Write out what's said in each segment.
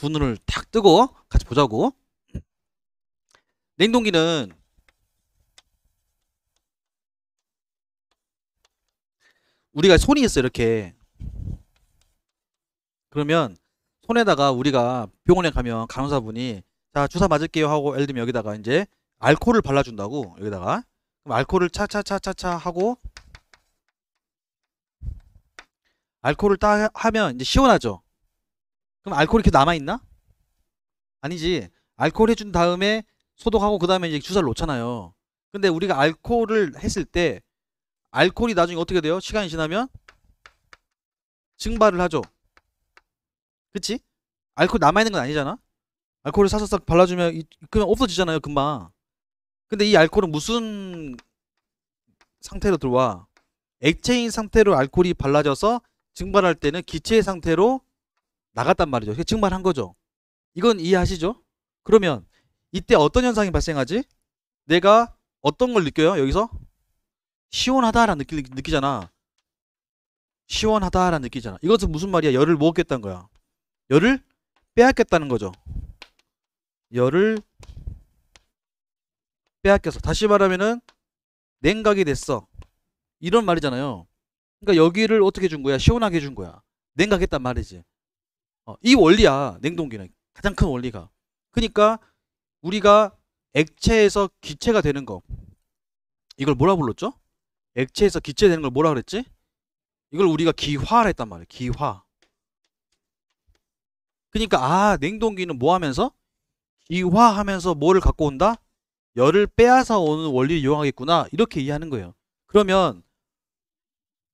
두 눈을 탁 뜨고 같이 보자고. 냉동기는 우리가 손이 있어 이렇게. 그러면 손에다가 우리가 병원에 가면 간호사분이 자 주사 맞을게요 하고 예를 들면 여기다가 이제 알코올을 발라준다고 여기다가. 그럼 알코올을 차차차차차 하고 알코올을 딱 하면 이제 시원하죠. 그럼 알코올이 이렇게 남아있나? 아니지. 알코올 해준 다음에 소독하고 그 다음에 이제 주사를 놓잖아요. 근데 우리가 알코올을 했을 때 알코올이 나중에 어떻게 돼요? 시간이 지나면 증발을 하죠. 그치? 알코올 남아있는 건 아니잖아. 알코올을 사사삭 발라주면 그냥 없어지잖아요 금방. 근데 이 알코올은 무슨 상태로 들어와? 액체인 상태로 알코올이 발라져서 증발할 때는 기체 상태로 나갔단 말이죠. 그게 증발한 거죠. 이건 이해하시죠? 그러면 이때 어떤 현상이 발생하지? 내가 어떤 걸 느껴요? 여기서 시원하다라는 느끼잖아. 시원하다라는 느끼잖아. 이것은 무슨 말이야? 열을 모았겠다는 거야. 열을 빼앗겼다는 거죠. 열을 빼앗겨서 다시 말하면은 냉각이 됐어. 이런 말이잖아요. 그러니까 여기를 어떻게 준 거야? 시원하게 해준 거야. 냉각했단 말이지. 이 원리야. 냉동기는 가장 큰 원리가. 그러니까 우리가 액체에서 기체가 되는 거, 이걸 뭐라 불렀죠? 액체에서 기체 되는 걸 뭐라 그랬지? 이걸 우리가 기화를 했단 말이야. 기화. 그러니까 냉동기는 뭐 하면서? 기화하면서 뭐를 갖고 온다? 열을 빼앗아 오는 원리를 이용하겠구나. 이렇게 이해하는 거예요. 그러면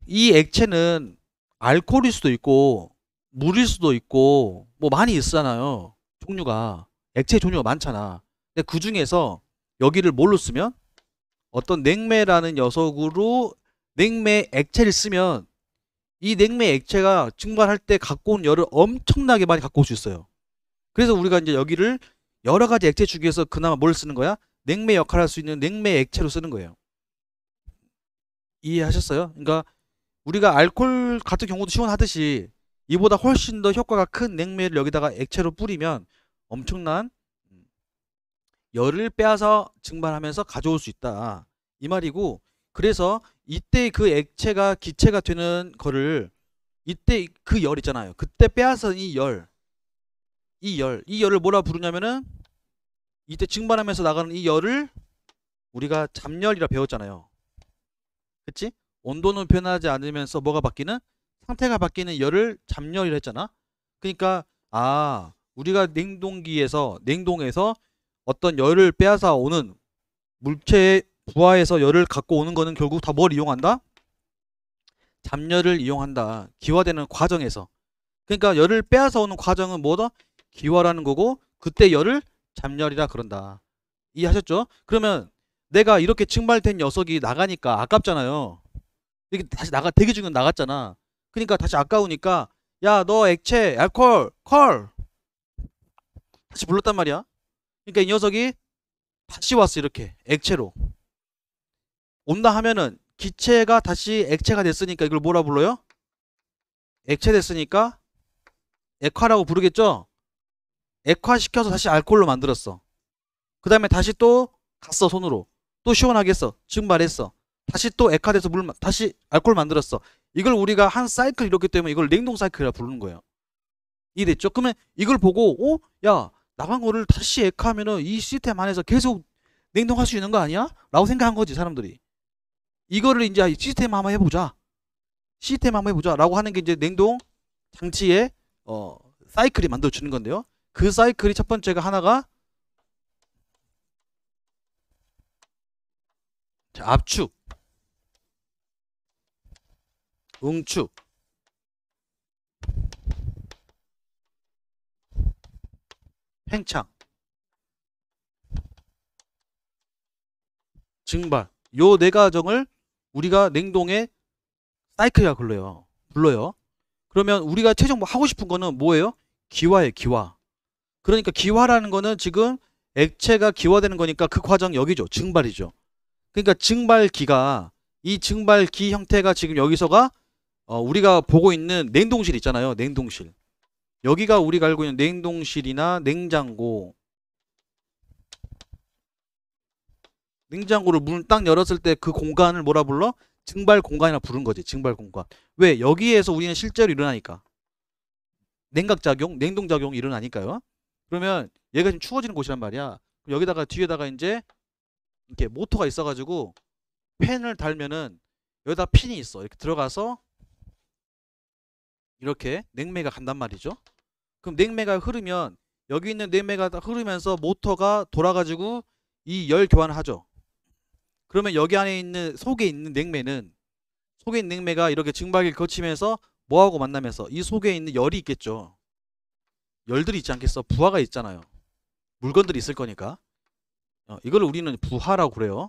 이 액체는 알코올일 수도 있고 물일 수도 있고 뭐 많이 있잖아요. 종류가. 액체 종류가 많잖아. 근데 그 중에서 여기를 뭘로 쓰면? 어떤 냉매라는 녀석으로 냉매 액체를 쓰면 이 냉매 액체가 증발할 때 갖고 온 열을 엄청나게 많이 갖고 올 수 있어요. 그래서 우리가 이제 여기를 여러 가지 액체 중에서 그나마 뭘 쓰는 거야? 냉매 역할을 할 수 있는 냉매 액체로 쓰는 거예요. 이해하셨어요? 그러니까 우리가 알코올 같은 경우도 시원하듯이 이보다 훨씬 더 효과가 큰 냉매를 여기다가 액체로 뿌리면 엄청난 열을 빼앗아 증발하면서 가져올 수 있다. 이 말이고, 그래서 이때 그 액체가 기체가 되는 거를 이때 그 열 있잖아요. 그때 빼앗은 이 열을 뭐라 부르냐면은 이때 증발하면서 나가는 이 열을 우리가 잡열이라 배웠잖아요. 그치? 온도는 변하지 않으면서 뭐가 바뀌는? 상태가 바뀌는 열을 잡열이라 했잖아. 그러니까 우리가 냉동에서 어떤 열을 빼앗아 오는 물체의 부하에서 열을 갖고 오는 거는 결국 다 뭘 이용한다? 잡열을 이용한다. 기화되는 과정에서. 그러니까 열을 빼앗아 오는 과정은 뭐다? 기화라는 거고 그때 열을 잡열이라 그런다. 이해하셨죠? 그러면 내가 이렇게 증발된 녀석이 나가니까 아깝잖아요. 이게 다시 대기 중에 나갔잖아. 그러니까 다시 아까우니까 야 너 액체 알코올 콜 다시 불렀단 말이야. 그러니까 이 녀석이 다시 왔어. 이렇게 액체로 온다 하면은 기체가 다시 액체가 됐으니까 이걸 뭐라 불러요? 액체 됐으니까 액화라고 부르겠죠. 액화시켜서 다시 알코올로 만들었어. 그 다음에 다시 또 갔어. 손으로 또 시원하게 했어. 증발했어. 다시 또 액화돼서 다시 알코올 만들었어. 이걸 우리가 한 사이클 이렇기 때문에 이걸 냉동 사이클이라 부르는 거예요. 이해됐죠? 그러면 이걸 보고 야 나간 거를 다시 액화하면은 이 시스템 안에서 계속 냉동할 수 있는 거 아니야? 라고 생각한 거지 사람들이. 이거를 이제 시스템 한번 해보자. 라고 하는 게 이제 냉동 장치의 사이클이 만들어주는 건데요. 그 사이클이 첫 번째가 하나가 압축, 응축, 팽창, 증발. 요 네 가정을 우리가 냉동의 사이클이라고 불러요. 그러면 우리가 최종 뭐 하고 싶은 거는 뭐예요? 기화예요, 기화. 그러니까 기화라는 거는 지금 액체가 기화되는 거니까 그 과정 여기죠. 증발이죠. 그러니까 이 증발기 형태가 지금 여기서가 우리가 보고 있는 냉동실 있잖아요. 냉동실. 여기가 우리가 알고 있는 냉동실이나 냉장고. 냉장고를 문 딱 열었을 때 그 공간을 뭐라 불러? 증발 공간이라 부른 거지. 증발 공간. 왜? 여기에서 우리는 실제로 일어나니까. 냉각작용, 냉동작용이 일어나니까요. 그러면 얘가 지금 추워지는 곳이란 말이야. 그럼 여기다가 뒤에다가 이제 이렇게 모터가 있어가지고 팬을 달면은 여기다 핀이 있어. 이렇게 들어가서 이렇게 냉매가 간단 말이죠. 그럼 냉매가 흐르면 여기 있는 냉매가 흐르면서 모터가 돌아가지고 이 열 교환을 하죠. 그러면 여기 안에 있는 속에 있는 냉매가 이렇게 증발기를 거치면서 뭐하고 만나면서 이 속에 있는 열이 있겠죠. 열들이 있지 않겠어? 부하가 있잖아요. 물건들이 있을 거니까. 이걸 우리는 부하라고 그래요.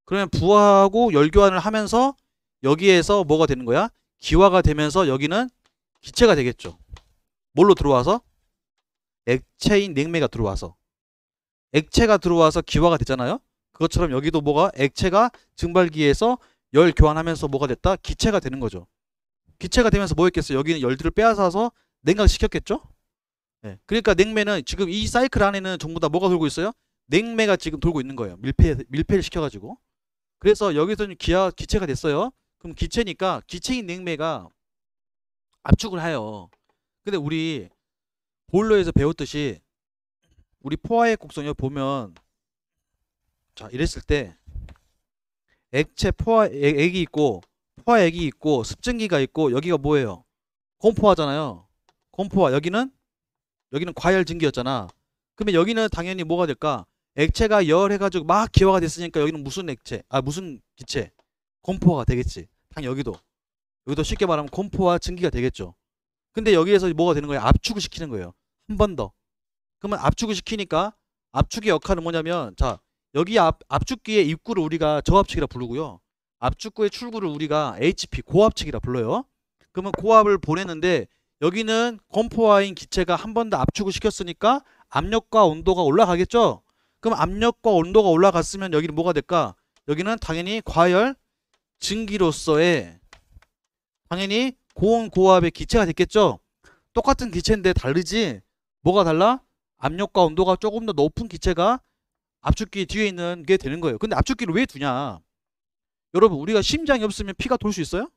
그러면 부하하고 열 교환을 하면서 여기에서 뭐가 되는 거야? 기화가 되면서 여기는 기체가 되겠죠. 뭘로 들어와서? 액체인 냉매가 들어와서. 액체가 들어와서 기화가 되잖아요. 그것처럼 여기도 뭐가 액체가 증발기에서 열 교환하면서 뭐가 됐다? 기체가 되는 거죠. 기체가 되면서 뭐 했겠어요? 여기는 열들을 빼앗아서 냉각시켰겠죠? 네. 그러니까 냉매는 지금 이 사이클 안에는 전부 다 뭐가 돌고 있어요? 냉매가 지금 돌고 있는 거예요. 밀폐를 시켜가지고. 그래서 여기서는 기체가 됐어요. 그럼 기체니까 기체인 냉매가 압축을 해요. 근데 우리 보일러에서 배웠듯이 우리 포화액 곡선을 보면 자 이랬을 때 액체 포화액이 있고 포화액이 있고 습증기가 있고 여기가 뭐예요? 공포화잖아요. 공포화. 여기는 과열 증기였잖아. 그러면 여기는 당연히 뭐가 될까? 액체가 열해가지고 막 기화가 됐으니까 여기는 무슨 액체? 무슨 기체? 공포화가 되겠지. 당연히 여기도 쉽게 말하면 공포화 증기가 되겠죠. 근데 여기에서 뭐가 되는 거예요? 압축을 시키는 거예요. 한 번 더. 그러면 압축을 시키니까 압축의 역할은 뭐냐면 자 여기 압축기의 입구를 우리가 저압측이라 부르고요. 압축구의 출구를 우리가 HP 고압측이라 불러요. 그러면 고압을 보내는데 여기는 건포화인 기체가 한 번 더 압축을 시켰으니까 압력과 온도가 올라가겠죠. 그럼 압력과 온도가 올라갔으면 여기는 뭐가 될까? 여기는 당연히 과열 증기로서의 당연히 고온 고압의 기체가 됐겠죠. 똑같은 기체인데 다르지. 뭐가 달라? 압력과 온도가 조금 더 높은 기체가 압축기 뒤에 있는 게 되는 거예요. 근데 압축기를 왜 두냐? 여러분 우리가 심장이 없으면 피가 돌 수 있어요?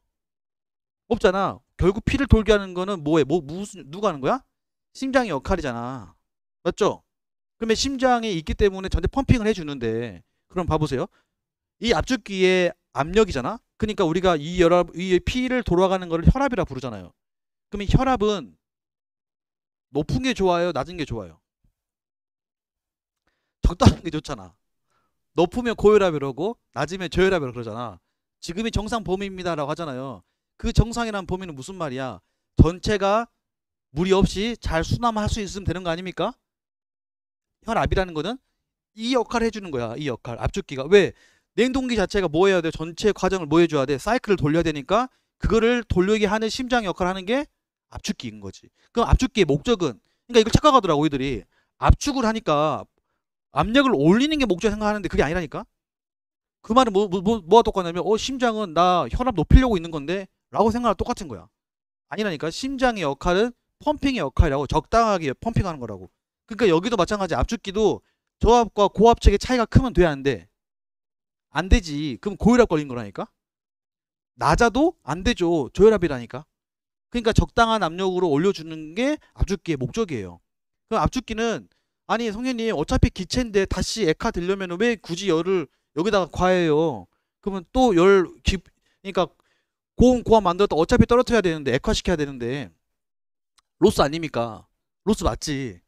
없잖아. 결국 피를 돌게 하는 거는 뭐해? 무슨 누가 하는 거야? 심장의 역할이잖아. 맞죠? 그러면 심장이 있기 때문에 전체 펌핑을 해주는데 그럼 봐보세요. 이 압축기의 압력이잖아. 그러니까 우리가 이 피를 돌아가는 거를 혈압이라 부르잖아요. 그러면 혈압은 높은 게 좋아요? 낮은 게 좋아요? 적당한 게 좋잖아. 높으면 고혈압이라고 낮으면 저혈압이라고 그러잖아. 지금이 정상 범위입니다라고 하잖아요. 그 정상이란 범위는 무슨 말이야? 전체가 무리 없이 잘 순환할 수 있으면 되는 거 아닙니까? 혈압이라는 거는 이 역할을 해주는 거야. 이 역할. 압축기가. 왜? 냉동기 자체가 뭐 해야 돼? 전체 과정을 뭐 해줘야 돼? 사이클을 돌려야 되니까 그거를 돌리게 하는 심장 역할을 하는 게 압축기인 거지. 그럼 압축기의 목적은 그러니까 이걸 착각하더라고 이들이. 압축을 하니까 압력을 올리는 게 목적 생각하는데 그게 아니라니까. 그 말은 뭐가 똑같냐면 심장은 나 혈압 높이려고 있는 건데 라고 생각하면 똑같은 거야. 아니라니까. 심장의 역할은 펌핑의 역할이라고. 적당하게 펌핑하는 거라고. 그러니까 여기도 마찬가지. 압축기도 저압과 고압측의 차이가 크면 돼 안 돼? 안 되지. 그럼 고혈압 걸린 거라니까. 낮아도 안 되죠. 저혈압이라니까. 그러니까 적당한 압력으로 올려주는 게 압축기의 목적이에요. 그럼 압축기는 아니 성현님 어차피 기체인데 다시 액화 되려면 왜 굳이 열을 여기다가 과해요? 그러면 또 그러니까 고온 고압 만들었다 어차피 떨어뜨려야 되는데 액화시켜야 되는데 로스 아닙니까? 로스 맞지?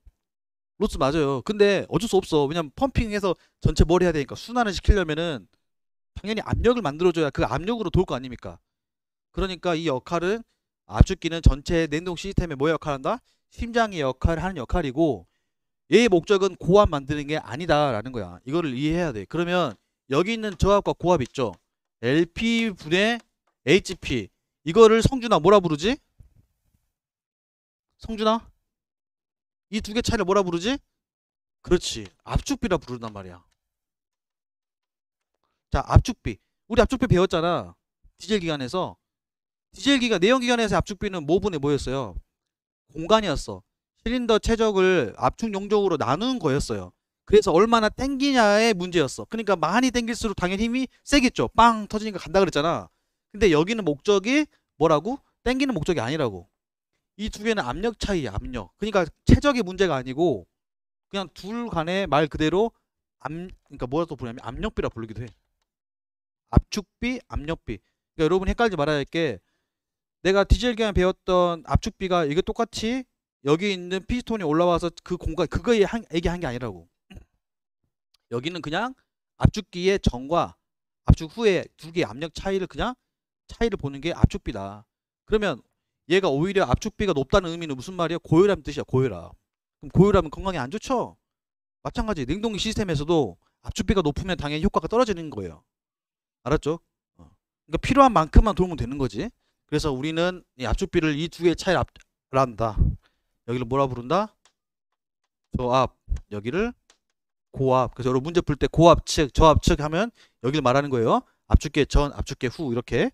로스 맞아요. 근데 어쩔 수 없어. 왜냐면 펌핑해서 전체 뭘 해야 되니까 순환을 시키려면은 당연히 압력을 만들어줘야 그 압력으로 돌 거 아닙니까? 그러니까 이 역할은 압축기는 전체 냉동 시스템에 뭐 역할한다? 심장의 역할을 하는 역할이고 얘의 목적은 고압 만드는 게 아니다라는 거야. 이거를 이해해야 돼. 그러면 여기 있는 저압과 고압 있죠? LP 분의 HP. 이거를 성준아 뭐라 부르지? 성준아? 이 두 개 차이를 뭐라 부르지? 그렇지. 압축비라 부른단 말이야. 자, 압축비. 우리 압축비 배웠잖아. 디젤 기관에서. 디젤 기관, 내연 기관에서 압축비는 모분에 뭐였어요? 공간이었어. 실린더 최적을 압축 용적으로 나눈 거였어요. 그래서 얼마나 땡기냐의 문제였어. 그러니까 많이 땡길수록 당연히 힘이 세겠죠. 빵 터지니까 간다 그랬잖아. 근데 여기는 목적이 뭐라고? 땡기는 목적이 아니라고. 이 두 개는 압력 차이야, 압력. 그러니까 최적의 문제가 아니고 그냥 둘 간의 말 그대로 그러니까 뭐라고 부르냐면 압력비라 부르기도 해. 압축비, 압력비. 그러니까 여러분 헷갈리지 말아야 할 게 내가 디젤 기관에 배웠던 압축비가 이게 똑같이 여기 있는 피스톤이 올라와서 그 공간 그거에 얘기한 게 아니라고. 여기는 그냥 압축기의 전과 압축 후에 두 개의 압력 차이를 그냥 차이를 보는 게 압축비다. 그러면 얘가 오히려 압축비가 높다는 의미는 무슨 말이야? 고혈압 뜻이야, 고혈압. 그럼 고혈압은 건강에 안 좋죠? 마찬가지 냉동기 시스템에서도 압축비가 높으면 당연히 효과가 떨어지는 거예요. 알았죠? 그러니까 필요한 만큼만 도우면 되는 거지. 그래서 우리는 이 압축비를 이 두 개의 차이를 한다. 여기를 뭐라 부른다? 저압. 여기를 고압. 그래서 여러분 문제 풀 때 고압측, 저압측 하면 여기를 말하는 거예요. 압축계 전, 압축계 후 이렇게.